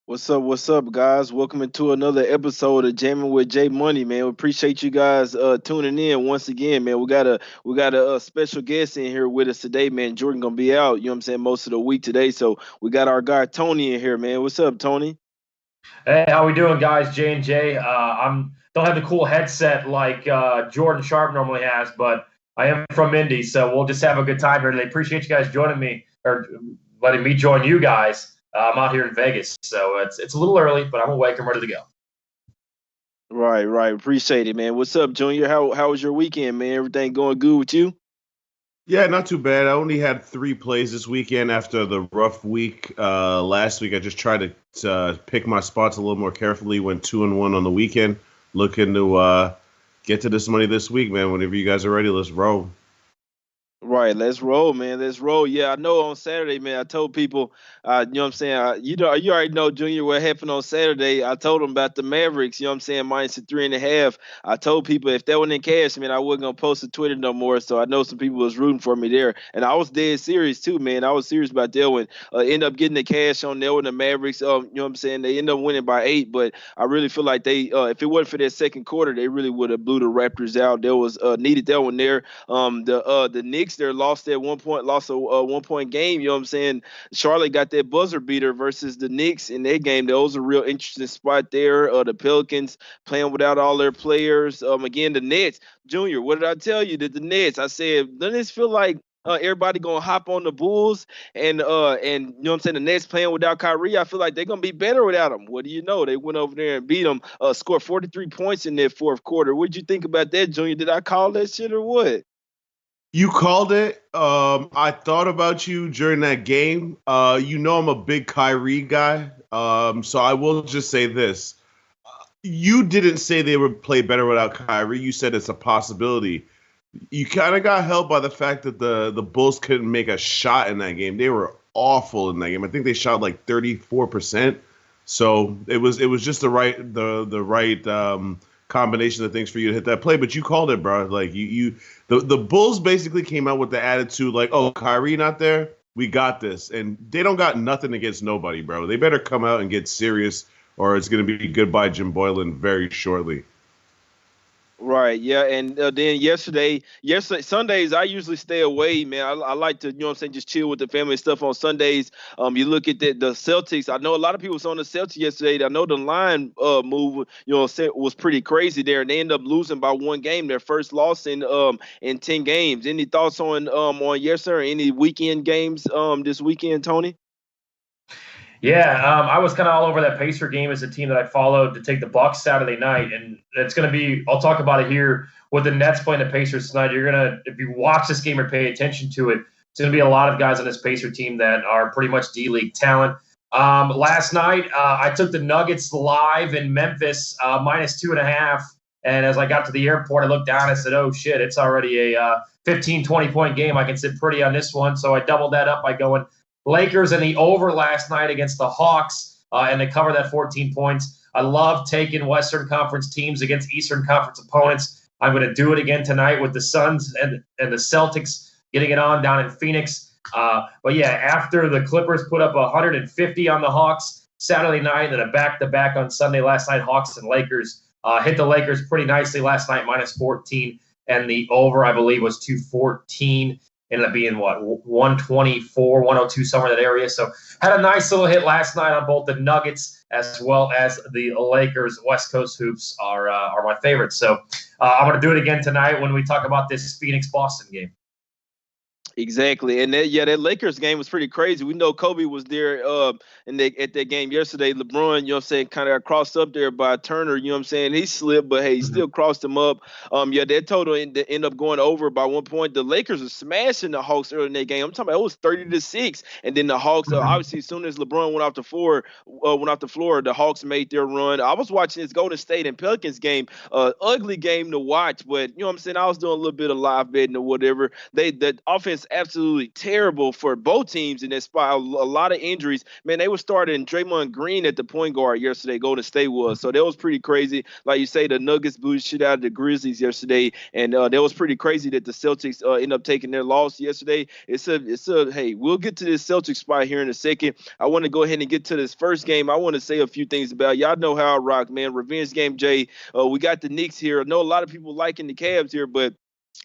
What's up, guys? Welcome into another episode of Jamming with J Money, man. We appreciate you guys tuning in once again, man. We got a special guest in here with us today, man. Jordan gonna be out, you know what I'm saying, most of the week today. So we got our guy Tony in here, man. What's up, Tony? Hey, how we doing, guys? J and J. I'm don't have the cool headset like Jordan Sharp normally has, but I am from Indy, so we'll just have a good time here today. Appreciate you guys joining me or letting me join you guys. I'm out here in Vegas, so it's a little early, but I'm awake. I'm ready to go. Right. Appreciate it, man. What's up, Junior? How was your weekend, man? Everything going good with you? Yeah, not too bad. I only had three plays this weekend after the rough week last week. I just tried to pick my spots a little more carefully. Went 2-1 on the weekend. Looking to get to this money this week, man. Whenever you guys are ready, let's roll. Right, let's roll, man. Let's roll. Yeah, I know on Saturday, man, I told people, you know what I'm saying? You already know, Junior, what happened on Saturday. I told them about the Mavericks, you know what I'm saying, minus the 3.5. I told people if that one in cash, man, I wasn't going to post to Twitter no more. So I know some people was rooting for me there. And I was dead serious, too, man. I was serious about that one. End up getting the cash on there with the Mavericks. You know what I'm saying? They end up winning by 8, but I really feel like if it wasn't for that second quarter, they really would have blew the Raptors out. There was needed that one there. The Knicks there lost at one point, lost a 1 point game. You know what I'm saying? Charlotte got that buzzer beater versus the Knicks in that game. That was a real interesting spot there. The Pelicans playing without all their players. Again, the Nets, Junior. What did I tell you? That the Nets? I said, doesn't this feel like everybody gonna hop on the Bulls and you know what I'm saying, the Nets playing without Kyrie? I feel like they're gonna be better without him. What do you know? They went over there and beat them, scored 43 points in their fourth quarter. What did you think about that, Junior? Did I call that shit or what? You called it. I thought about you during that game. You know I'm a big Kyrie guy. So I will just say this. You didn't say they would play better without Kyrie. You said it's a possibility. You kind of got helped by the fact that the Bulls couldn't make a shot in that game. They were awful in that game. I think they shot like 34%. So it was just the right combination of things for you to hit that play. But you called it, bro. Like the Bulls basically came out with the attitude like, oh, Kyrie not there, we got this, and they don't got nothing against nobody, bro. They better come out and get serious, or it's gonna be goodbye Jim Boylan very shortly. Right, yeah, and then yesterday, Sundays, I usually stay away, man. I like to, you know what I'm saying, just chill with the family and stuff on Sundays. You look at the Celtics. I know a lot of people was on the Celtics yesterday. I know the line move, you know, was pretty crazy there, and they ended up losing by one game, their first loss in 10 games. Any thoughts on yes, sir? Any weekend games this weekend, Tony? Yeah, I was kind of all over that Pacer game as a team that I followed to take the Bucks Saturday night, and it's going to be. I'll talk about it here with the Nets playing the Pacers tonight. You're gonna, if you watch this game or pay attention to it, it's going to be a lot of guys on this Pacer team that are pretty much D League talent. Last night, I took the Nuggets live in Memphis, minus 2.5, and as I got to the airport, I looked down and I said, "Oh shit, it's already a 15, 20 point game. I can sit pretty on this one." So I doubled that up by going Lakers in the over last night against the Hawks, and they cover that 14 points. I love taking Western Conference teams against Eastern Conference opponents. I'm going to do it again tonight with the Suns and the Celtics getting it on down in Phoenix. But yeah, after the Clippers put up 150 on the Hawks Saturday night and then a back-to-back on Sunday last night, Hawks and Lakers hit the Lakers pretty nicely last night, minus 14, and the over, I believe, was 214. Ended up being 124, 102, somewhere in that area. So had a nice little hit last night on both the Nuggets as well as the Lakers. West Coast hoops are my favorites. So I'm going to do it again tonight when we talk about this Phoenix Boston game. Exactly, and that Lakers game was pretty crazy. We know Kobe was there at that game yesterday. LeBron, you know what I'm saying, kind of crossed up there by Turner. You know what I'm saying, he slipped, but hey, he still crossed him up. Yeah, that total end up going over by 1 point. The Lakers are smashing the Hawks early in that game. I'm talking about it was 30-6, and then the Hawks obviously as soon as LeBron went off the floor, the Hawks made their run. I was watching this Golden State and Pelicans game, ugly game to watch, but you know what I'm saying, I was doing a little bit of live betting or whatever. The offense was absolutely terrible for both teams in that spot. A lot of injuries. Man, they were starting Draymond Green at the point guard yesterday, Golden State was. So that was pretty crazy. Like you say, the Nuggets booted shit out of the Grizzlies yesterday, and that was pretty crazy that the Celtics end up taking their loss yesterday. Hey, we'll get to this Celtics spot here in a second. I want to go ahead and get to this first game. I want to say a few things about it. Y'all know how I rock, man. Revenge game, Jay. We got the Knicks here. I know a lot of people liking the Cavs here, but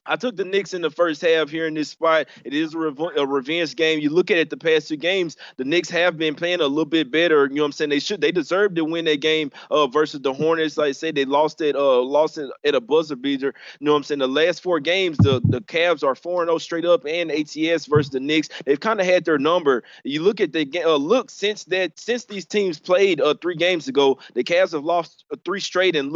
I took the Knicks in the first half here in this spot. It is a revenge game. You look at it the past 2 games, the Knicks have been playing a little bit better. You know what I'm saying? They deserve to win that game versus the Hornets. Like I said, they lost it at a buzzer beater. You know what I'm saying? The last 4 games, the Cavs are 4-0 straight up and ATS versus the Knicks. They've kind of had their number. You look at the since these teams played 3 games ago, the Cavs have lost 3 straight and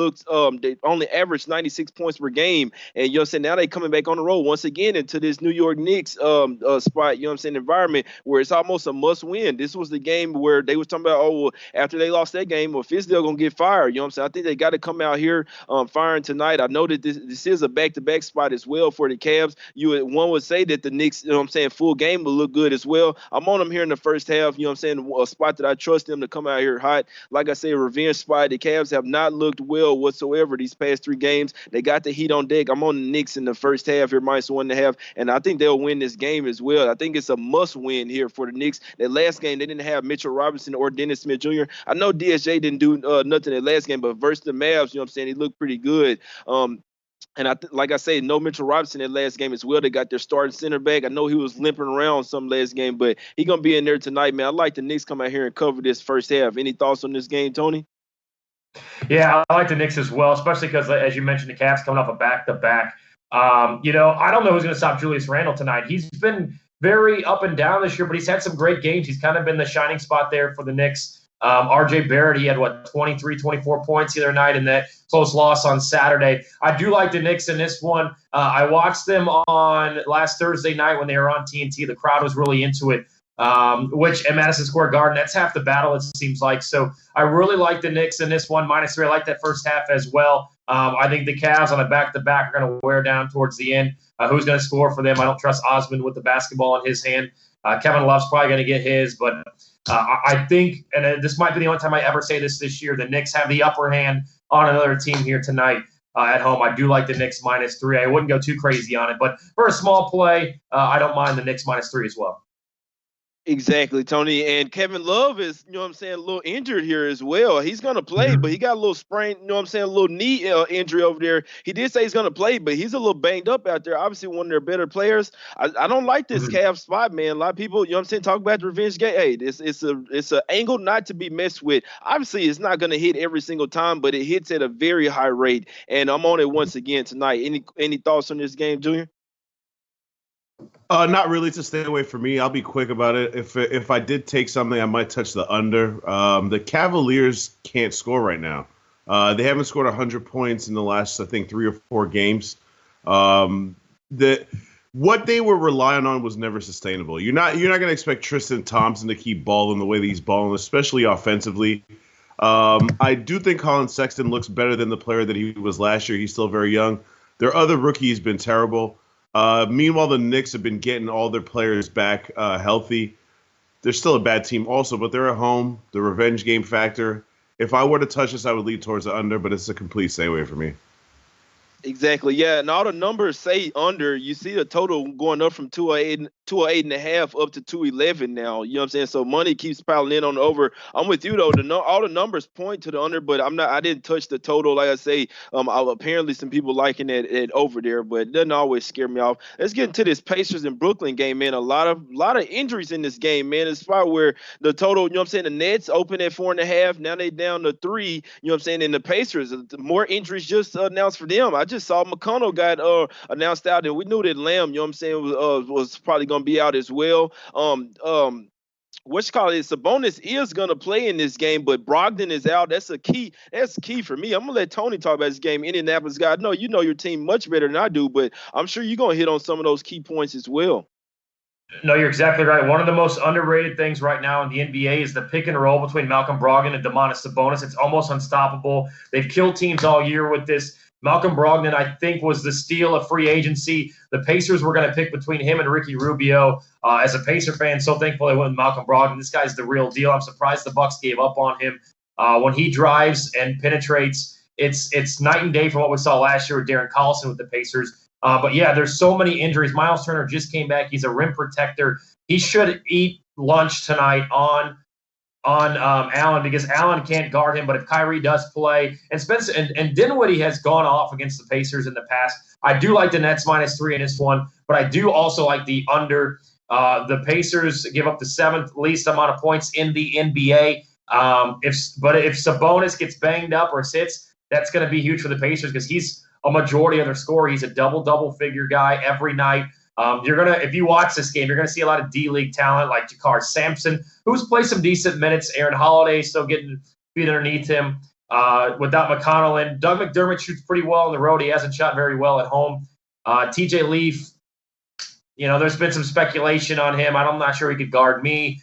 they only averaged 96 points per game. And you know what I'm saying? Now they coming back on the road once again into this New York Knicks spot, you know what I'm saying, environment where it's almost a must win. This was the game where they was talking about, oh, well, after they lost that game, well, Fizdale going to get fired. You know what I'm saying? I think they got to come out here firing tonight. I know that this is a back-to-back spot as well for the Cavs. One would say that the Knicks, you know what I'm saying, full game will look good as well. I'm on them here in the first half, you know what I'm saying, a spot that I trust them to come out here hot. Like I say, a revenge spot. The Cavs have not looked well whatsoever these past 3 games. They got the heat on deck. I'm on the Knicks in the first half here, -1.5, and I think they'll win this game as well. I think it's a must-win here for the Knicks. That last game, they didn't have Mitchell Robinson or Dennis Smith Jr. I know DSJ didn't do nothing that last game, but versus the Mavs, you know what I'm saying, he looked pretty good. And like I say, no Mitchell Robinson that last game as well. They got their starting center back. I know he was limping around some last game, but he's going to be in there tonight, man. I like the Knicks come out here and cover this first half. Any thoughts on this game, Tony? Yeah, I like the Knicks as well, especially because, as you mentioned, the Cavs coming off a back-to-back. I don't know who's going to stop Julius Randle tonight. He's been very up and down this year, but he's had some great games. He's kind of been the shining spot there for the Knicks. RJ Barrett, he had, 23, 24 points the other night in that close loss on Saturday. I do like the Knicks in this one. I watched them on last Thursday night when they were on TNT. The crowd was really into it. Which at Madison Square Garden, that's half the battle, it seems like. So I really like the Knicks in this one, -3. I like that first half as well. I think the Cavs on a back-to-back are going to wear down towards the end. Who's going to score for them? I don't trust Osmond with the basketball in his hand. Kevin Love's probably going to get his, but I think, and this might be the only time I ever say this year, the Knicks have the upper hand on another team here tonight. At home, I do like the Knicks -3. I wouldn't go too crazy on it, but for a small play, I don't mind the Knicks -3 as well. Exactly, Tony. And Kevin Love is, you know what I'm saying, a little injured here as well. He's going to play, but he got a little sprain, you know what I'm saying, a little knee injury over there. He did say he's going to play, but he's a little banged up out there. Obviously, one of their better players. I don't like this Cavs spot, man. A lot of people, you know what I'm saying, talk about the revenge game. Hey, it's an angle not to be messed with. Obviously, it's not going to hit every single time, but it hits at a very high rate. And I'm on it once again tonight. Any thoughts on this game, Junior? Not really. To stay away from me. I'll be quick about it. If I did take something, I might touch the under. The Cavaliers can't score right now. They haven't scored 100 points in the last, I think, 3 or 4 games. What they were relying on was never sustainable. You're not going to expect Tristan Thompson to keep balling the way that he's balling, especially offensively. I do think Colin Sexton looks better than the player that he was last year. He's still very young. Their other rookies been terrible. Meanwhile, the Knicks have been getting all their players back healthy. They're still a bad team also, but they're at home. The revenge game factor. If I were to touch this, I would lead towards the under, but it's a complete stay away from me. Exactly, yeah, and all the numbers say under. You see the total going up from 208.5 up to 211 now. You know what I'm saying? So money keeps piling in on the over. I'm with you though. All the numbers point to the under, but I didn't touch the total. Like I say, apparently some people liking it over there, but it doesn't always scare me off. Let's get into this Pacers and Brooklyn game, man. A lot of injuries in this game, man. It's far where the total, you know what I'm saying, the Nets open at 4.5. Now they down to 3. You know what I'm saying? And the Pacers, more injuries just announced for them. I just saw McConnell got announced out, and we knew that Lamb, you know what I'm saying, was probably going to be out as well. Sabonis is going to play in this game, but Brogdon is out. That's key for me. I'm going to let Tony talk about this game. Indianapolis guy, no, you know your team much better than I do, but I'm sure you're going to hit on some of those key points as well. No, you're exactly right. One of the most underrated things right now in the NBA is the pick and roll between Malcolm Brogdon and Domantas Sabonis. It's almost unstoppable. They've killed teams all year with this. Malcolm Brogdon, I think, was the steal of free agency. The Pacers were going to pick between him and Ricky Rubio. As a Pacer fan, so thankful they went with Malcolm Brogdon. This guy's the real deal. I'm surprised the Bucks gave up on him. When he drives and penetrates, it's night and day from what we saw last year with Darren Collison with the Pacers. But yeah, there's so many injuries. Miles Turner just came back. He's a rim protector. He should eat lunch tonight on Allen, because Allen can't guard him. But if Kyrie does play, and Spencer and Dinwiddie has gone off against the Pacers in the past, I do like the Nets -3 in this one, but I do also like the under. The Pacers give up the 7th least amount of points in the NBA. If Sabonis gets banged up or sits, that's going to be huge for the Pacers because he's a majority of their scorer. He's a double figure guy every night. If you watch this game, you're gonna see a lot of D-League talent like Jakar Sampson, who's played some decent minutes. Aaron Holiday still getting feet underneath him. Without McConnell in, Doug McDermott shoots pretty well on the road. He hasn't shot very well at home. TJ Leaf, there's been some speculation on him. I'm not sure he could guard me.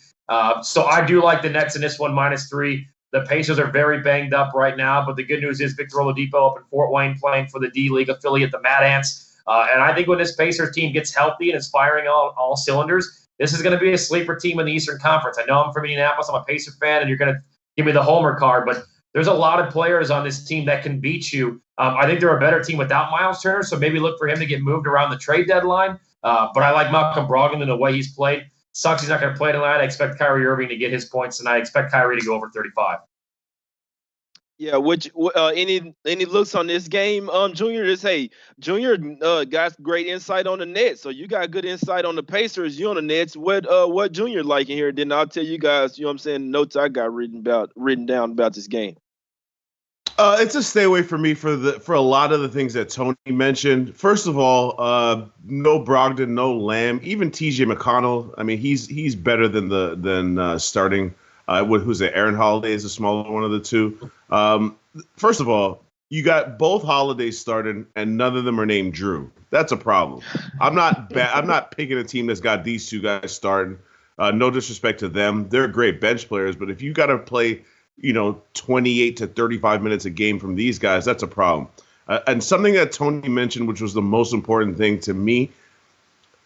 So I do like the Nets in this one -3. The Pacers are very banged up right now, but the good news is Victor Oladipo up in Fort Wayne playing for the D-League affiliate, the Mad Ants. And I think when this Pacers team gets healthy and is firing all cylinders, this is going to be a sleeper team in the Eastern Conference. I know I'm from Indianapolis. I'm a Pacer fan, and you're going to give me the homer card, but there's a lot of players on this team that can beat you. I think they're a better team without Miles Turner, so maybe look for him to get moved around the trade deadline. But I like Malcolm Brogdon in the way he's played. Sucks he's not going to play tonight. I expect Kyrie Irving to get his points tonight. I expect Kyrie to go over 35. Yeah, any looks on this game, Junior? Junior got great insight on the Nets, so you got good insight on the Pacers. You on the Nets? What Junior like in here? Then I'll tell you guys. You know what I'm saying? Notes I got written down about this game. It's a stay away for me for a lot of the things that Tony mentioned. First of all, no Brogdon, no Lamb, even TJ McConnell. I mean, he's better than starting. Who's it? Aaron Holiday is the smaller one of the two. First of all, you got both Holidays starting, and none of them are named Drew. That's a problem. I'm not picking a team that's got these two guys starting. No disrespect to them; they're great bench players. But if you got to play, 28 to 35 minutes a game from these guys, that's a problem. And something that Tony mentioned, which was the most important thing to me.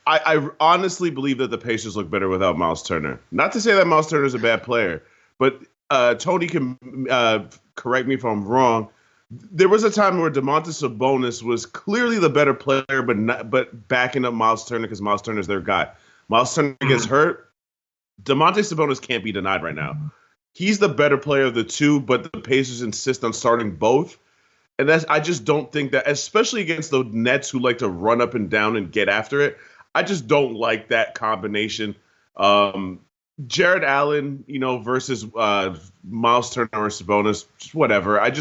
I honestly believe that the Pacers look better without Miles Turner. Not to say that Miles Turner is a bad player, but Tony can correct me if I'm wrong. There was a time where Domantas Sabonis was clearly the better player, but backing up Miles Turner because Miles Turner is their guy. Miles Turner gets hurt. Domantas Sabonis can't be denied right now. He's the better player of the two, but the Pacers insist on starting both. And I just don't think that, especially against the Nets who like to run up and down and get after it. I just don't like that combination. Jared Allen, versus Miles Turner or Sabonis, just whatever. I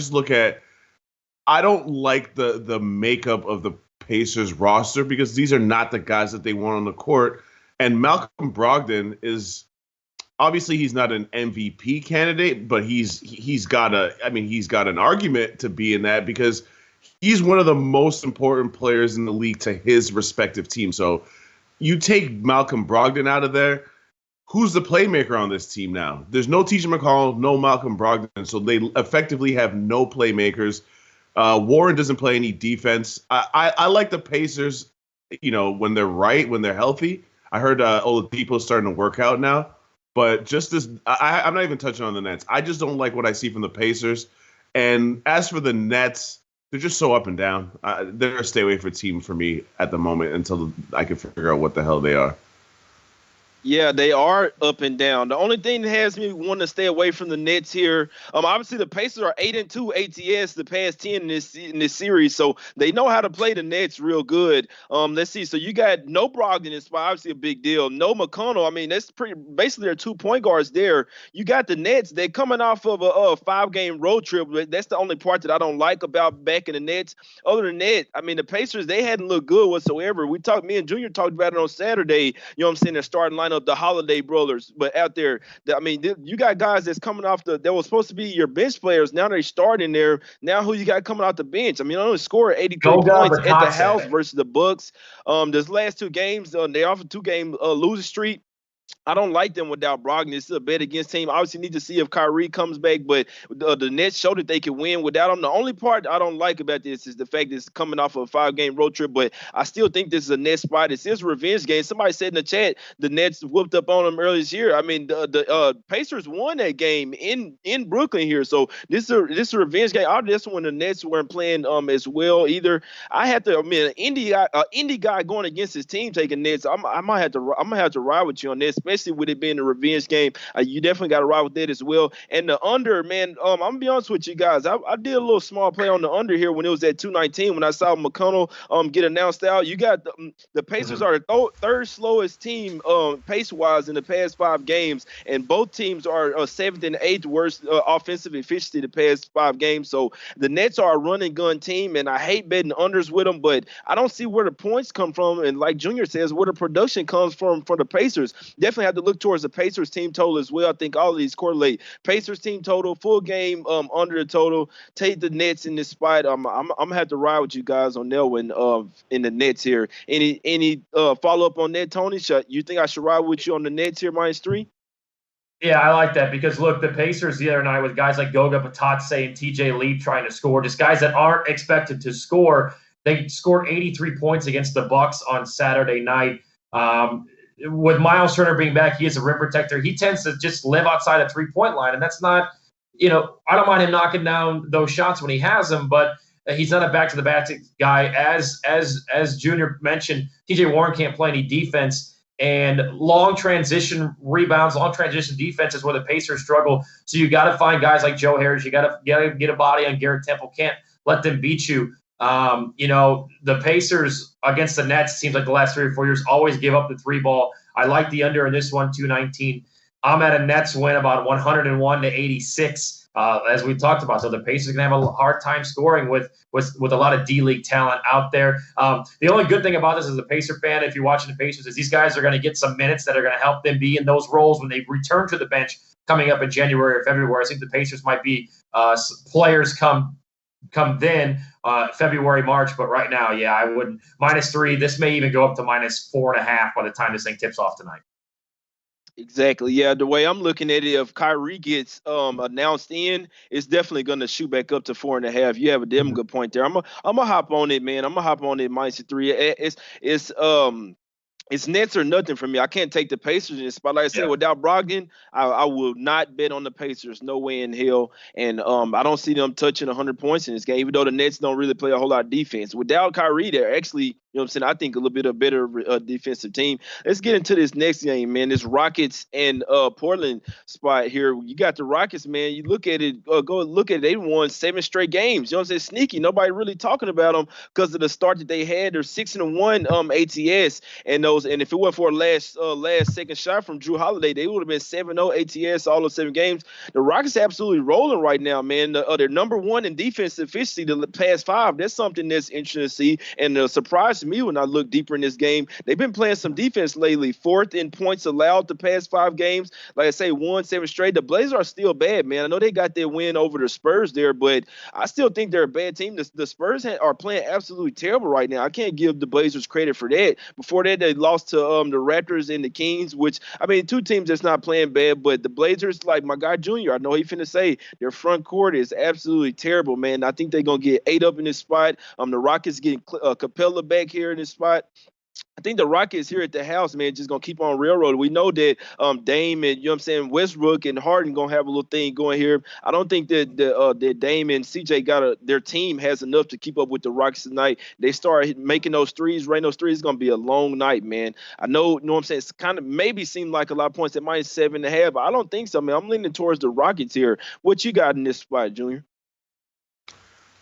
don't like the makeup of the Pacers roster because these are not the guys that they want on the court. And Malcolm Brogdon is obviously he's not an MVP candidate, but he's got an argument to be in that because he's one of the most important players in the league to his respective team. So you take Malcolm Brogdon out of there, who's the playmaker on this team now? There's no TJ McConnell, no Malcolm Brogdon, so they effectively have no playmakers. Warren doesn't play any defense. I like the Pacers, when they're right, when they're healthy. I heard Oladipo's starting to work out now, but I'm not even touching on the Nets. I just don't like what I see from the Pacers. And as for the Nets, they're just so up and down. They're a stay away for team for me at the moment until I can figure out what the hell they are. Yeah, they are up and down. The only thing that has me want to stay away from the Nets here, obviously the Pacers are 8-2 ATS the past 10 in this series, so they know how to play the Nets real good. Let's see. So you got no Brogdon, it's obviously a big deal. No McConnell. I mean, that's basically their 2 point guards there. You got the Nets. They're coming off of a 5-game road trip. That's the only part that I don't like about backing the Nets. Other than that, I mean, the Pacers, they hadn't looked good whatsoever. Me and Junior talked about it on Saturday. You know what I'm saying? They're starting line up the Holiday brothers, but out there, you got guys that's coming off that were supposed to be your bench players. Now they're starting there. Now who you got coming off the bench? I mean, I only scored 83 points at the house versus the Bucks. This last 2 games, they off a 2-game losing streak. I don't like them without Brogdon. This is a bet against team. Obviously, need to see if Kyrie comes back, but the Nets showed that they can win without him. The only part I don't like about this is the fact that it's coming off of a 5-game road trip, but I still think this is a Nets spot. It's his revenge game. Somebody said in the chat the Nets whooped up on them earlier this year. I mean, the Pacers won that game in Brooklyn here, so this is a revenge game. That's when the Nets weren't playing as well either. Indie guy going against his team taking Nets. I'm gonna have to ride with you on this, especially with it being a revenge game. You definitely got to ride with that as well. And the under, man, I'm gonna be honest with you guys. I did a little small play on the under here when it was at 219 when I saw McConnell get announced out. You got the Pacers are the third slowest team pace wise in the past 5 games, and both teams are 7th and 8th worst offensive efficiency the past 5 games. So the Nets are a run and gun team, and I hate betting unders with them, but I don't see where the points come from. And like Junior says, where the production comes from for the Pacers. Definitely have to look towards the Pacers team total as well. I think all of these correlate. Pacers team total, full game under the total. Take the Nets in this spot. I'm gonna have to ride with you guys on that one in the Nets here. Any follow up on that, Tony? You think I should ride with you on the Nets here -3? Yeah, I like that because, look, the Pacers the other night with guys like Goga Batatse and TJ Leaf trying to score, just guys that aren't expected to score. They scored 83 points against the Bucks on Saturday night. With Miles Turner being back, he is a rim protector. He tends to just live outside a three-point line, and that's not, I don't mind him knocking down those shots when he has them, but he's not a back-to-the-back guy. As Junior mentioned, TJ Warren can't play any defense. And long transition rebounds, long transition defense is where the Pacers struggle. So you got to find guys like Joe Harris. You got to get a body on Garrett Temple. Can't let them beat you. The Pacers against the Nets, it seems like the last 3 or 4 years, always give up the 3 ball. I like the under in this one, 219. I'm at a Nets win about 101-86. As we talked about. So the Pacers are going to have a hard time scoring with a lot of D-League talent out there. The only good thing about this as a Pacer fan, if you're watching the Pacers, is these guys are going to get some minutes that are going to help them be in those roles when they return to the bench coming up in January or February. I think the Pacers might be players come then, February, March. But right now, yeah, I wouldn't. -3. This may even go up to -4.5 by the time this thing tips off tonight. Exactly. Yeah, the way I'm looking at it, if Kyrie gets announced in, it's definitely going to shoot back up to 4.5. You have a damn good point there. I'm gonna hop on it, man. I'm gonna hop on it -3. It's Nets or nothing for me. I can't take the Pacers in this spot. Like I said, without Brogdon, I will not bet on the Pacers. No way in hell. And I don't see them touching 100 points in this game, even though the Nets don't really play a whole lot of defense. Without Kyrie, they're actually, I'm saying, I think a little bit of better defensive team. Let's get into this next game, man. This Rockets and Portland spot here. You got the Rockets, man. You look at it, go look at it. They won 7 straight games. You know what I'm saying? Sneaky. Nobody really talking about them because of the start that they had. They're 6-1 ATS, and if it wasn't for a last second shot from Drew Holiday, they would have been 7-0 ATS all those 7 games. The Rockets absolutely rolling right now, man. They're number 1 in defensive efficiency the past 5. That's something that's interesting to see, and the surprise to me when I look deeper in this game. They've been playing some defense lately. 4th in points allowed the past 5 games. Like I say, 7 straight. The Blazers are still bad, man. I know they got their win over the Spurs there, but I still think they're a bad team. The Spurs are playing absolutely terrible right now. I can't give the Blazers credit for that. Before that, they lost to the Raptors and the Kings, which, I mean, 2 teams that's not playing bad, but the Blazers, like my guy Junior, I know he finna say their front court is absolutely terrible, man. I think they're going to get 8 up in this spot. The Rockets getting Capella back here in this spot. I think the Rockets here at the house, man, just going to keep on railroading. We know that Dame and, Westbrook and Harden going to have a little thing going here. I don't think that that Dame and CJ their team has enough to keep up with the Rockets tonight. They start making those threes, rain those threes. It's going to be a long night, man. I know, you know what I'm saying? It's kind of maybe seemed like a lot of points at -7.5, but I don't think so, man. I'm leaning towards the Rockets here. What you got in this spot, Junior?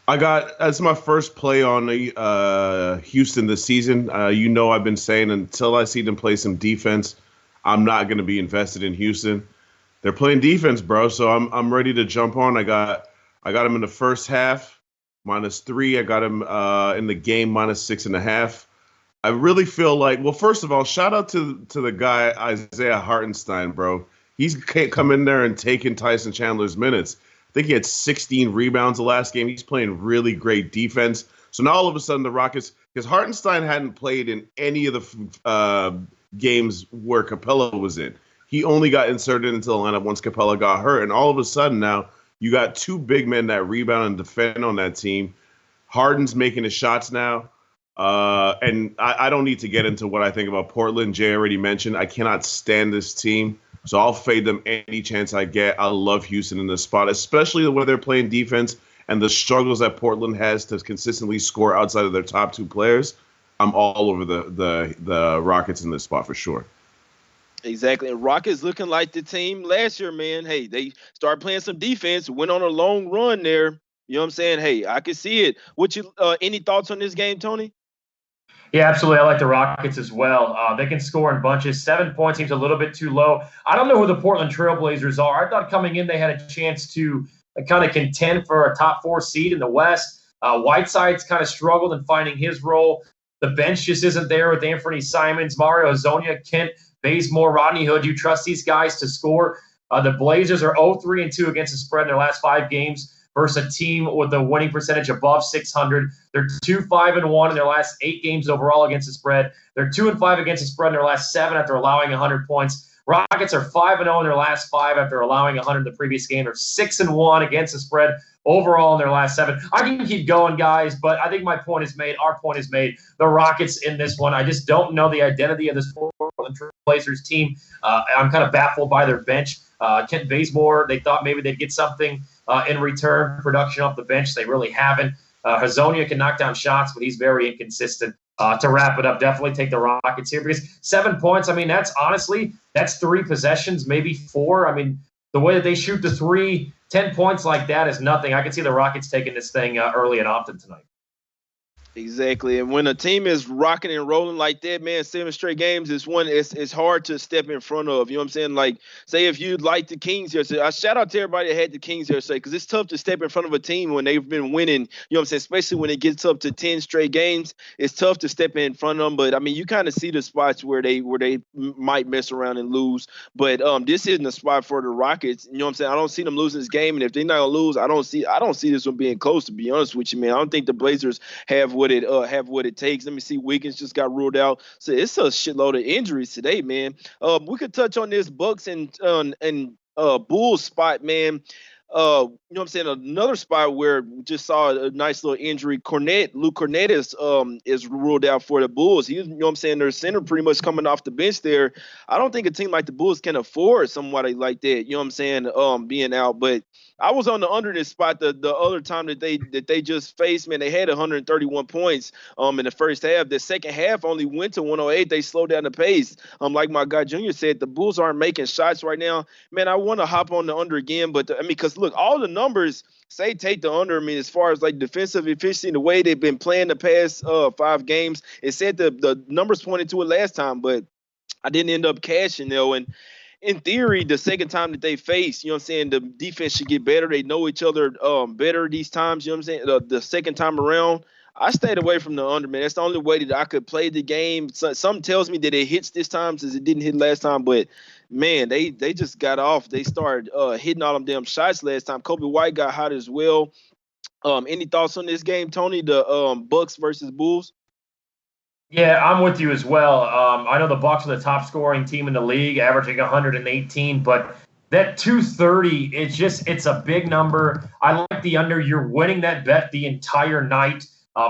That's my first play on Houston this season. I've been saying until I see them play some defense, I'm not going to be invested in Houston. They're playing defense, bro. So I'm ready to jump on. I got them in the first half -3. I got them in the game -6.5. I really feel like, well, first of all, shout out to the guy Isaiah Hartenstein, bro. He's come in there and taken Tyson Chandler's minutes. I think he had 16 rebounds the last game. He's playing really great defense. So now all of a sudden the Rockets, because Hartenstein hadn't played in any of the games where Capella was in. He only got inserted into the lineup once Capella got hurt, and all of a sudden now you got two big men that rebound and defend on that team. Harden's making his shots now. And I don't need to get into what I think about Portland. Jay already mentioned I cannot stand this team, so I'll fade them any chance I get. I love Houston in this spot, especially the way they're playing defense and the struggles that Portland has to consistently score outside of their top two players. I'm all over the Rockets in this spot for sure. Exactly. And Rockets looking like the team last year, man. Hey, they started playing some defense, went on a long run there. You know what I'm saying? Hey, I can see it. Any thoughts on this game, Tony? Yeah, absolutely. I like the Rockets as well. They can score in bunches. 7 points seems a little bit too low. I don't know who the Portland Trailblazers are. I thought coming in they had a chance to kind of contend for a top 4 seed in the West. Whiteside's kind of struggled in finding his role. The bench just isn't there with Anthony Simons, Mario Hezonja, Kent Bazemore, Rodney Hood. You trust these guys to score? The Blazers are 0-3-2 against the spread in their last 5 games versus a team with a winning percentage above 600. They're 2-5-1 in their last 8 games overall against the spread. They're 2-5 against the spread in their last 7 after allowing 100 points. Rockets are 5-0 in their last 5 after allowing 100 the previous game. They're 6-1 against the spread overall in their last 7. I can keep going, guys, but I think my point is made. Our point is made. The Rockets in this one. I just don't know the identity of this Portland Blazers team. I'm kind of baffled by their bench. Kent Bazemore, they thought maybe they'd get something in return, production off the bench. They really haven't. Hezonja can knock down shots, but he's very inconsistent. To wrap it up, definitely take the Rockets here because 7 points, I mean, that's 3 possessions, maybe 4. I mean, the way that they shoot the 3, 10 points like that is nothing. I can see the Rockets taking this thing early and often tonight. Exactly. And when a team is rocking and rolling like that, man, 7 straight games is it's hard to step in front of. You know what I'm saying? Like, say if you like the Kings yesterday, I shout out to everybody that had the Kings yesterday because it's tough to step in front of a team when they've been winning. You know what I'm saying? Especially when it gets up to 10 straight games, it's tough to step in front of them. But I mean, you kind of see the spots where they might mess around and lose. But this isn't a spot for the Rockets. You know what I'm saying? I don't see them losing this game, and if they're not gonna lose, I don't see this one being close. To be honest with you, man, I don't think the Blazers have what it takes. Let me see. Wiggins just got ruled out. So it's a shitload of injuries today, man. We could touch on this Bucks and Bulls spot, man. You know what I'm saying? Another spot where we just saw a nice little injury. Luke Cornett is ruled out for the Bulls. You know what I'm saying? Their center pretty much coming off the bench there. I don't think a team like the Bulls can afford somebody like that. You know what I'm saying? Being out, but I was on the under this spot the other time that they just faced, man. They had 131 points in the first half. The second half only went to 108. They slowed down the pace. Like my guy Junior said, the Bulls aren't making shots right now. Man, I want to hop on the under again, but because look, all the numbers say take the under. I mean, as far as like defensive efficiency, the way they've been playing the past 5 games, it said the numbers pointed to it last time, but I didn't end up cashing, and in theory, the second time that they face, you know what I'm saying, the defense should get better. They know each other better these times, you know what I'm saying? The second time around, I stayed away from the under, man. That's the only way that I could play the game. Something tells me that it hits this time since it didn't hit last time, but man, they just got off. They started hitting all them damn shots last time. Kobe White got hot as well. Any thoughts on this game, Tony, the Bucks versus Bulls? Yeah, I'm with you as well. I know the Bucks are the top scoring team in the league, averaging 118, but that 230, it's a big number. I like the under. You're winning that bet the entire night.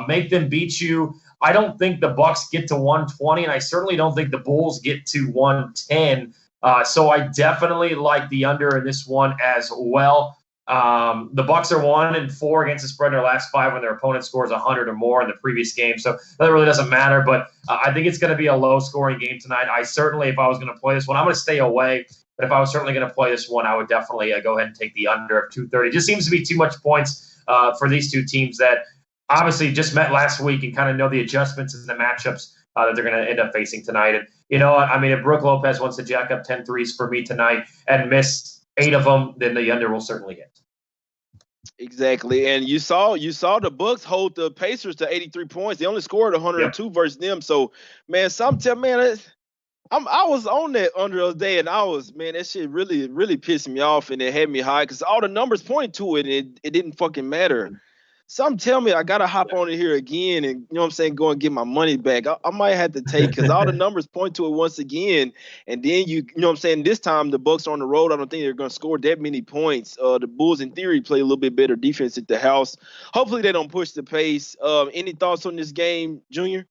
Make them beat you. I don't think the Bucks get to 120, and I certainly don't think the Bulls get to 110. So I definitely like the under in this one as well. The Bucks are 1-4 against the spread in their last 5 when their opponent scores 100 or more in the previous game. So that really doesn't matter. But I think it's going to be a low-scoring game tonight. I certainly, if I was going to play this one, I'm going to stay away. But if I was certainly going to play this one, I would definitely go ahead and take the under of 230. It just seems to be too much points for these two teams that obviously just met last week and kind of know the adjustments and the matchups that they're going to end up facing tonight. And you know what? I mean, if Brook Lopez wants to jack up 10 threes for me tonight and miss 8 of them, then the under will certainly hit. Exactly, and you saw the Bucks hold the Pacers to 83 points. They only scored 102 versus them. So, man, I was on that under the other day, and that shit really pissed me off, and it had me high because all the numbers pointed to it, and it didn't fucking matter. Some tell me I gotta hop on it here again and go and get my money back. I might have to take because all the numbers point to it once again. And then this time the Bucks are on the road. I don't think they're gonna score that many points. The Bulls in theory play a little bit better defense at the house. Hopefully they don't push the pace. Any thoughts on this game, Junior?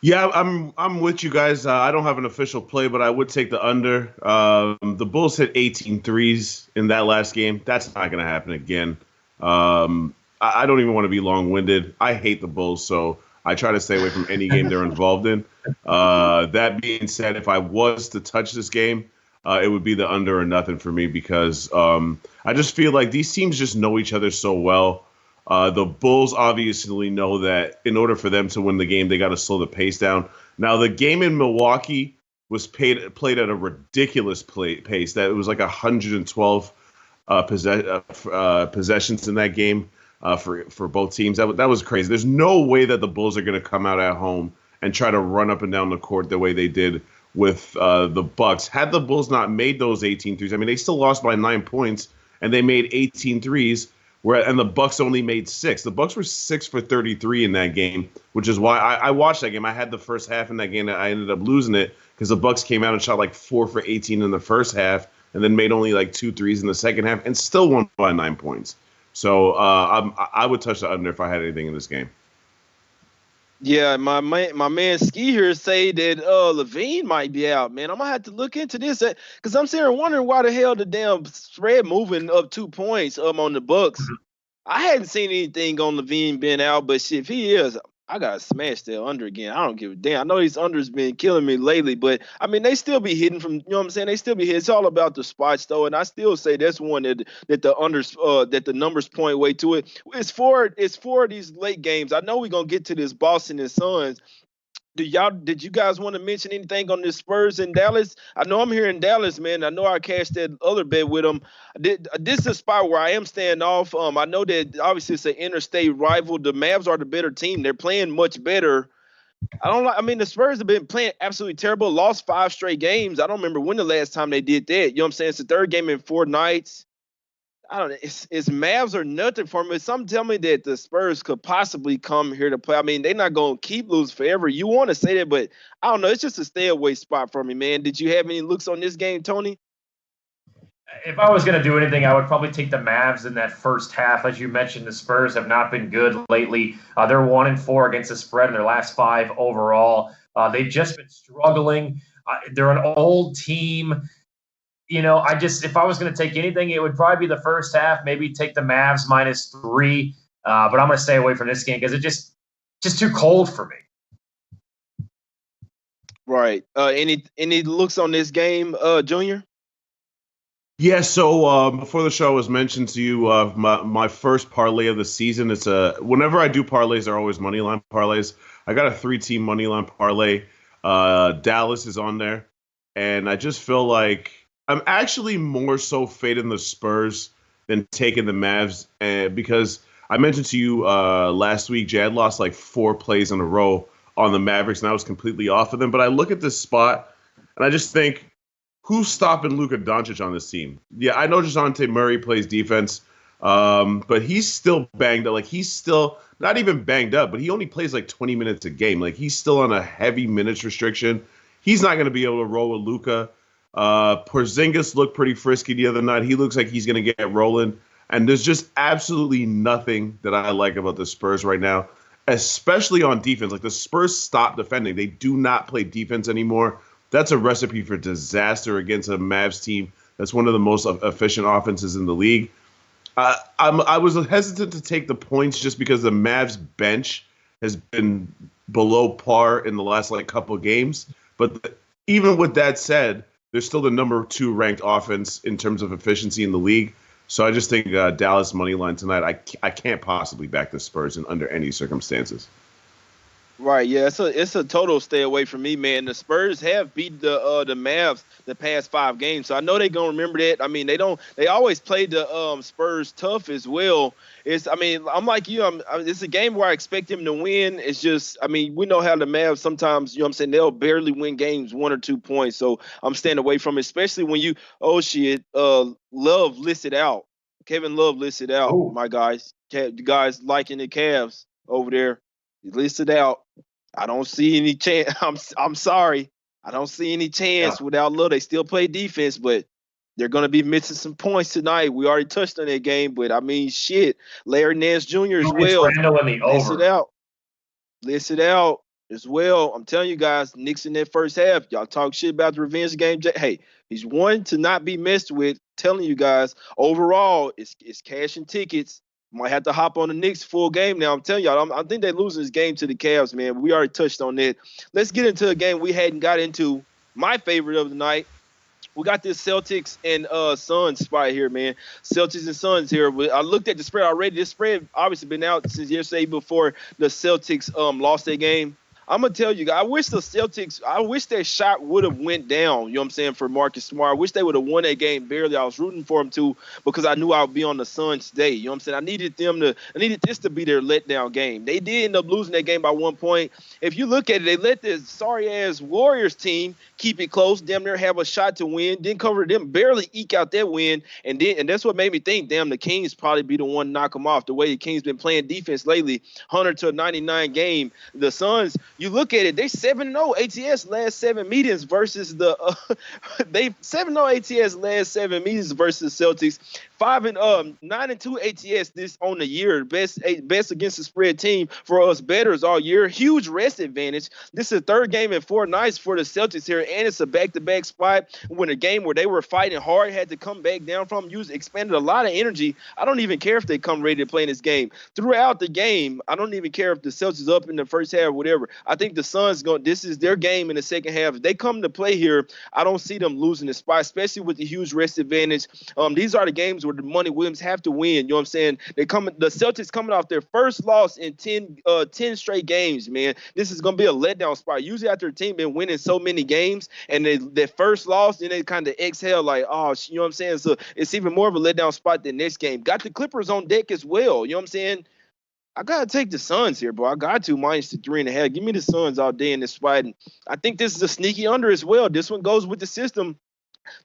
Yeah, I'm with you guys. I don't have an official play, but I would take the under. The Bulls hit 18 threes in that last game. That's not going to happen again. I don't even want to be long-winded. I hate the Bulls, so I try to stay away from any game they're involved in. That being said, if I was to touch this game, it would be the under or nothing for me because I just feel like these teams just know each other so well. The Bulls obviously know that in order for them to win the game, they got to slow the pace down. Now, the game in Milwaukee was played at a ridiculous pace. That it was like 112 possessions in that game for both teams. That was crazy. There's no way that the Bulls are going to come out at home and try to run up and down the court the way they did with the Bucks. Had the Bulls not made those 18 threes, I mean, they still lost by 9 points, and they made 18 threes. And the Bucks only made 6. The Bucks were 6 for 33 in that game, which is why I watched that game. I had the first half in that game. I ended up losing it because the Bucks came out and shot like 4 for 18 in the first half, and then made only like 2 threes in the second half, and still won by 9 points. So I would touch the under if I had anything in this game. Yeah, my man Ski here say that Levine might be out, man. I'm gonna have to look into this because I'm sitting here wondering why the hell the damn spread moving up 2 points on the Bucks. I hadn't seen anything on Levine being out, but shit, if he is, I gotta smash that under again. I don't give a damn. I know these unders been killing me lately, but I mean they still be hitting from They still be hitting. It's all about the spots though, and I still say that's one that the unders that the numbers point way to it. It's for these late games. I know we're gonna get to this Boston and Suns. Did you guys want to mention anything on the Spurs in Dallas? I know I'm here in Dallas, man. I know I cashed that other bet with them. This is a spot where I am staying off. I know that obviously it's an interstate rival. The Mavs are the better team. They're playing much better. I mean, the Spurs have been playing absolutely terrible. Lost 5 straight games. I don't remember when the last time they did that. You know what I'm saying? It's the 3rd game in 4 nights. I don't know. It's Mavs or nothing for me. Some tell me that the Spurs could possibly come here to play. I mean, they're not going to keep losing forever. You want to say that, but I don't know. It's just a stay away spot for me, man. Did you have any looks on this game, Tony? If I was going to do anything, I would probably take the Mavs in that first half. As you mentioned, the Spurs have not been good lately. They're 1-4 against the spread in their last 5 overall. They've just been struggling. They're an old team. If I was going to take anything, it would probably be the first half. Maybe take the Mavs -3. But I'm going to stay away from this game because it's just too cold for me. Right. Any looks on this game, Junior? Yeah, so before the show was mentioned to you, my first parlay of the season. It's whenever I do parlays, they're always money line parlays. I got a 3-team money line parlay. Dallas is on there, and I just feel like I'm actually more so fading the Spurs than taking the Mavs, because I mentioned to you last week, Jay had lost like 4 plays in a row on the Mavericks, and I was completely off of them. But I look at this spot, and I just think, who's stopping Luka Doncic on this team? Yeah, I know DeJounte Murray plays defense, but he's still banged up. Like, he's still not even banged up, but he only plays like 20 minutes a game. Like, he's still on a heavy minutes restriction. He's not going to be able to roll with Luka. Porzingis looked pretty frisky the other night. He looks like he's going to get rolling. And there's just absolutely nothing that I like about the Spurs right now, especially on defense. Like, the Spurs stop defending. They do not play defense anymore. That's a recipe for disaster against a Mavs team that's one of the most efficient offenses in the league. I was hesitant to take the points just because the Mavs bench has been below par in the last couple of games. But even with that said, they're still the number 2 ranked offense in terms of efficiency in the league. So I just think Dallas money line tonight. I can't possibly back the Spurs under any circumstances. Right, yeah, it's a total stay away from me, man. The Spurs have beat the Mavs the past 5 games, so I know they're gonna remember that. I mean, they always play the Spurs tough as well. I'm like you. It's a game where I expect them to win. It's just, we know how the Mavs sometimes, they'll barely win games 1 or 2 points. So I'm staying away from it, especially when Love listed out. Kevin Love listed out, my guys. guys liking the Cavs over there. You list it out. I don't see any chance. I'm sorry. I don't see any chance without Lil. They still play defense, but they're going to be missing some points tonight. We already touched on that game, but I mean, shit. Larry Nance Jr. as well. Randall in the List over. it out. List it out as well. I'm telling you guys, Knicks in that first half, y'all talk shit about the revenge game. Hey, he's one to not be messed with. Telling you guys, overall, it's cash and tickets. Might have to hop on the Knicks full game now. I'm telling y'all, I think they're losing this game to the Cavs, man. We already touched on that. Let's get into a game we hadn't got into. My favorite of the night. We got this Celtics and Suns spot here, man. Celtics and Suns here. I looked at the spread already. This spread obviously been out since yesterday before the Celtics lost their game. I'm going to tell you guys, I wish their shot would have went down, you know what I'm saying, for Marcus Smart. I wish they would have won that game barely. I was rooting for them to because I knew I would be on the Suns today, you know what I'm saying. I needed this to be their letdown game. They did end up losing that game by 1 point. If you look at it, they let this sorry-ass Warriors team keep it close, damn near have a shot to win, didn't cover them, barely eke out that win, and that's what made me think, damn, the Kings probably be the one to knock them off. The way the Kings been playing defense lately, 100 to a 99 game. The Suns, you look at it, they 7-0 ATS last 7 meetings versus they 7-0 ATS last 7 meetings versus Celtics. 9-2 ATS this on the year. Best against the spread team for us bettors all year. Huge rest advantage. This is the third game in 4 nights for the Celtics here, and it's a back-to-back spot when a game where they were fighting hard, had to come back down from, expended a lot of energy. I don't even care if they come ready to play in this game. Throughout the game, I don't even care if the Celtics up in the first half or whatever. I think the Suns this is their game in the second half. If they come to play here, I don't see them losing the spot, especially with the huge rest advantage. These are the games where the Money Williams have to win. You know what I'm saying? The Celtics coming off their first loss in 10 straight games, man. This is going to be a letdown spot. Usually after a team been winning so many games and their first loss, then they kind of exhale like, oh, you know what I'm saying? So it's even more of a letdown spot than next game. Got the Clippers on deck as well. You know what I'm saying? I got to take the Suns here, bro. I got to minus the 3.5. Give me the Suns all day in this spot. And I think this is a sneaky under as well. This one goes with the system.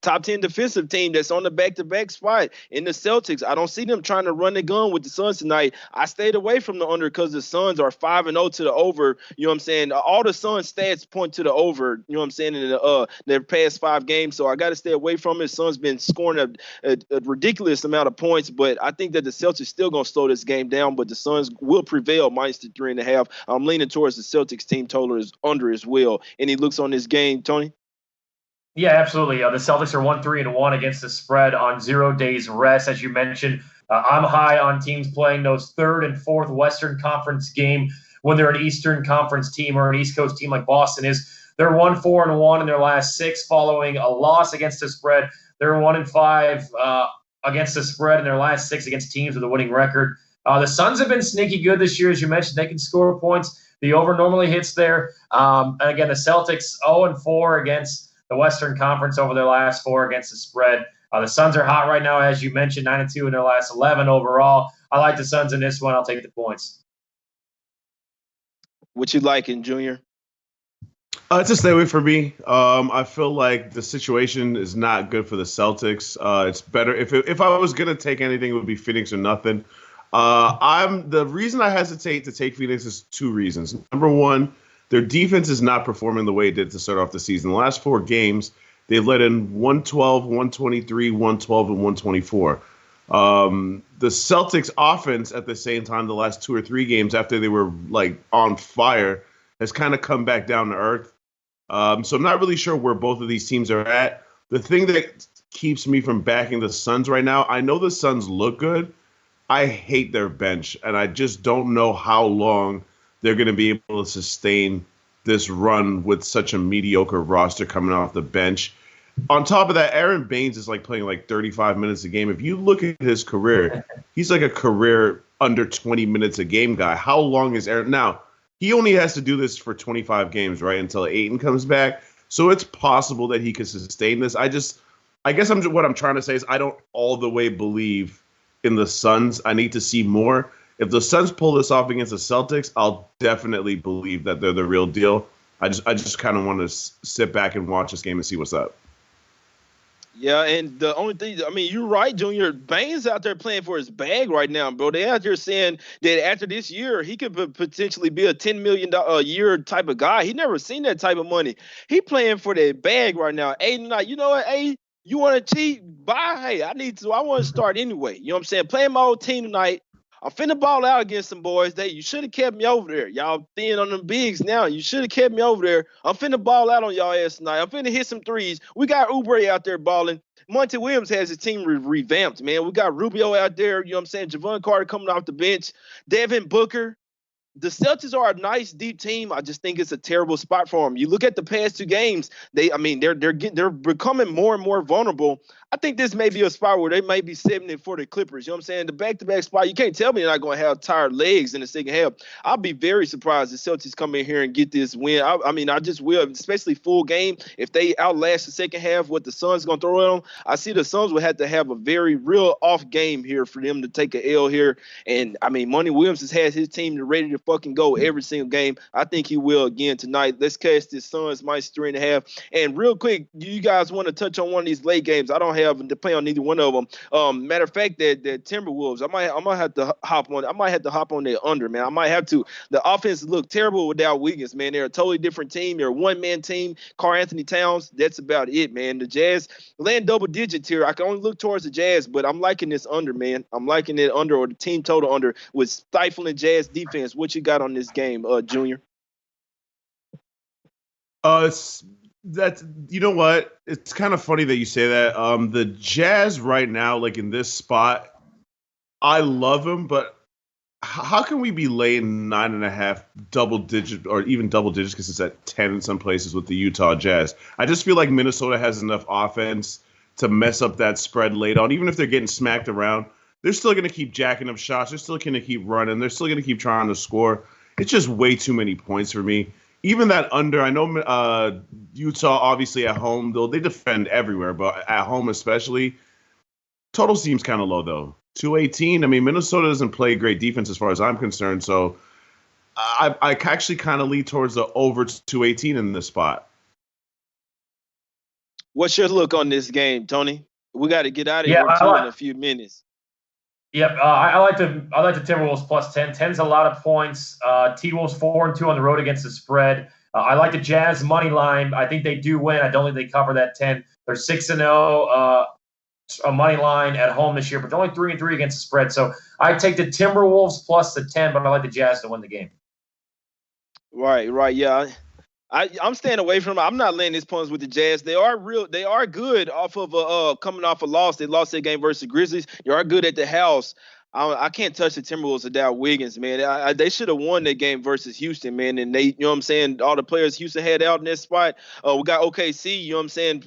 Top 10 defensive team that's on the back-to-back spot in the Celtics. I don't see them trying to run the gun with the Suns tonight. I stayed away from the under because the Suns are 5-0 to the over. You know what I'm saying? All the Suns stats point to the over, you know what I'm saying, in their past 5 games. So I got to stay away from it. Suns been scoring a ridiculous amount of points, but I think that the Celtics still going to slow this game down, but the Suns will prevail minus the 3.5. I'm leaning towards the Celtics team total is under as well. Any looks on this game, Tony? Yeah, absolutely. The Celtics are 1-3-1 against the spread on 0 days rest. As you mentioned, I'm high on teams playing those third and fourth Western Conference game when they're an Eastern Conference team or an East Coast team like Boston is. They're 1-4-1 in their last 6 following a loss against the spread. They're 1-5 against the spread in their last 6 against teams with a winning record. The Suns have been sneaky good this year, as you mentioned. They can score points. The over normally hits there. And again, the Celtics 0-4 against the Western Conference over their last 4 against the spread. The Suns are hot right now, as you mentioned, 9-2 in their last 11 overall. I like the Suns in this one. I'll take the points. What you liking, Junior? It's a stay away for me. I feel like the situation is not good for the Celtics. It's better if I was gonna take anything, it would be Phoenix or nothing. The reason I hesitate to take Phoenix is 2 reasons. Number one, their defense is not performing the way it did to start off the season. The last 4 games, they've let in 112, 123, 112, and 124. The Celtics offense at the same time, the last 2 or 3 games after they were like on fire, has kind of come back down to earth. So I'm not really sure where both of these teams are at. The thing that keeps me from backing the Suns right now, I know the Suns look good. I hate their bench, and I just don't know how long they're going to be able to sustain this run with such a mediocre roster coming off the bench. On top of that, Aaron Baines is like playing like 35 minutes a game. If you look at his career, he's like a career under 20 minutes a game guy. How long is Aaron? Now, he only has to do this for 25 games, right, until Ayton comes back. So it's possible that he could sustain this. I guess what I'm trying to say is I don't all the way believe in the Suns. I need to see more. If the Suns pull this off against the Celtics, I'll definitely believe that they're the real deal. I just kind of want to sit back and watch this game and see what's up. Yeah, and the only thing, I mean, you're right, Junior. Bane's out there playing for his bag right now, bro. They out there saying that after this year, he could potentially be a $10 million a year type of guy. He never seen that type of money. He playing for that bag right now. Hey, tonight, you know what? Hey, you want to cheat? Bye. Hey, I need to. I want to start anyway. You know what I'm saying? Playing my old team tonight. I'm finna ball out against some boys. You should have kept me over there. Y'all thin on them bigs now. You should have kept me over there. I'm finna ball out on y'all ass tonight. I'm finna hit some threes. We got Oubre out there balling. Monty Williams has his team revamped, man. We got Rubio out there. You know what I'm saying? Javon Carter coming off the bench. Devin Booker. The Celtics are a nice deep team. I just think it's a terrible spot for them. You look at the past two games; they're becoming more and more vulnerable. I think this may be a spot where they might be setting it for the Clippers. You know what I'm saying? The back-to-back spot, you can't tell me they're not going to have tired legs in the second half. I'll be very surprised if Celtics come in here and get this win. I just will, especially full game. If they outlast the second half, what the Suns going to throw at them, I see the Suns will have to have a very real off game here for them to take a L here. And, I mean, Monty Williams has had his team ready to fucking go every single game. I think he will again tonight. Let's cast this Suns minus 3.5. And real quick, you guys want to touch on one of these late games? I don't have to play on neither one of them. Matter of fact, that Timberwolves, I might have to hop on. I might have to hop on their under, man. I might have to. The offense looked terrible without Wiggins, man. They're a totally different team. They're a one-man team. Karl Anthony Towns, that's about it, man. The Jazz land double digits here. I can only look towards the Jazz, but I'm liking this under, man. I'm liking it under, or the team total under, with stifling Jazz defense. What you got on this game, Junior? That's, you know what? It's kind of funny that you say that. The Jazz right now, like in this spot, I love them, but how can we be laying 9.5 double digit or even double digits because it's at 10 in some places with the Utah Jazz? I just feel like Minnesota has enough offense to mess up that spread late on. Even if they're getting smacked around, they're still going to keep jacking up shots. They're still going to keep running. They're still going to keep trying to score. It's just way too many points for me. Even that under, I know Utah obviously at home, though they defend everywhere, but at home especially, total seems kind of low though. 218. I mean, Minnesota doesn't play great defense as far as I'm concerned, so I actually kind of lead towards the over 218 in this spot. What's your look on this game, Tony? We got to get out of here too in a few minutes. Yep, I like the Timberwolves plus 10. 10's a lot of points. T-Wolves 4-2 on the road against the spread. I like the Jazz money line. I think they do win. I don't think they cover that 10. They're 6-0 a money line at home this year, but they're only 3-3 against the spread. So I take the Timberwolves plus the 10, but I like the Jazz to win the game. Right, yeah. I'm staying away from them. I'm not laying these points with the Jazz. They are good off of coming off a loss. They lost their game versus the Grizzlies. They are good at the house. I can't touch the Timberwolves without Wiggins, man. They should have won that game versus Houston, man. And they, you know what I'm saying, all the players Houston had out in that spot. We got OKC, you know what I'm saying,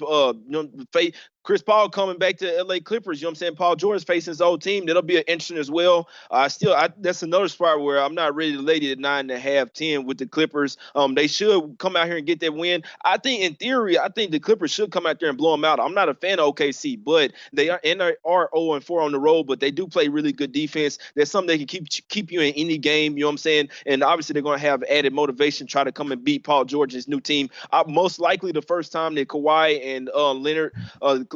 Chris Paul coming back to LA Clippers, you know what I'm saying? Paul George facing his old team. That'll be an interesting as well. That's another spot where I'm not ready to lay it at 9.5, 10 with the Clippers. They should come out here and get that win. I think in theory, the Clippers should come out there and blow them out. I'm not a fan of OKC, but they are 0-4 on the road, but they do play really good defense. That's something they can keep you in any game, you know what I'm saying? And obviously they're going to have added motivation, try to come and beat Paul George's new team. Most likely the first time that Kawhi and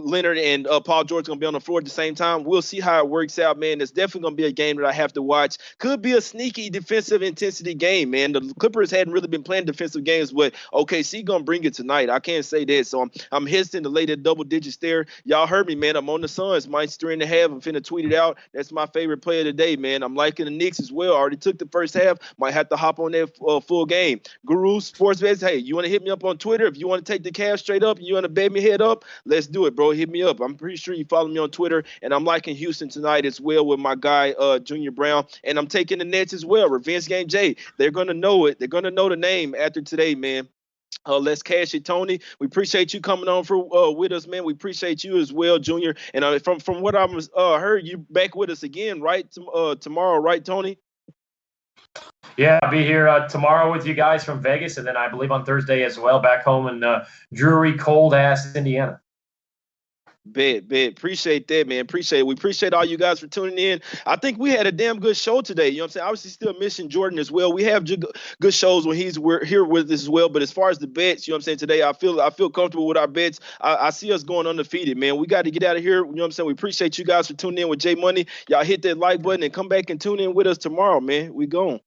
Leonard and Paul George going to be on the floor at the same time. We'll see how it works out, man. It's definitely going to be a game that I have to watch. Could be a sneaky defensive intensity game, man. The Clippers hadn't really been playing defensive games, but OKC going to bring it tonight. I can't say that. So I'm hesitant to lay that double digits there. Y'all heard me, man. I'm on the Suns, minus 3.5. I'm finna tweet it out. That's my favorite play of the day, man. I'm liking the Knicks as well. I already took the first half. Might have to hop on that full game. Guru Sports Bets, hey, you want to hit me up on Twitter? If you want to take the cash straight up and you want to bet me head up, let's do it, bro. Hit me up. I'm pretty sure you follow me on Twitter, and I'm liking Houston tonight as well with my guy Junior Browne, and I'm taking the Nets as well. Revenge Game J. They're gonna know it. They're gonna know the name after today, man. Let's cash it, Tony. We appreciate you coming on with us, man. We appreciate you as well, Junior. And from what I heard, you back with us again, right? Tomorrow, right, Tony? Yeah, I'll be here tomorrow with you guys from Vegas, and then I believe on Thursday as well, back home in dreary, cold-ass Indiana. Bet. Appreciate that, man. Appreciate it. We appreciate all you guys for tuning in. I think we had a damn good show today. You know what I'm saying? Obviously, still missing Jordan as well. We have good shows when we're here with us as well. But as far as the bets, you know what I'm saying? Today, I feel comfortable with our bets. I see us going undefeated, man. We got to get out of here. You know what I'm saying? We appreciate you guys for tuning in with J Money. Y'all hit that like button and come back and tune in with us tomorrow, man. We gone.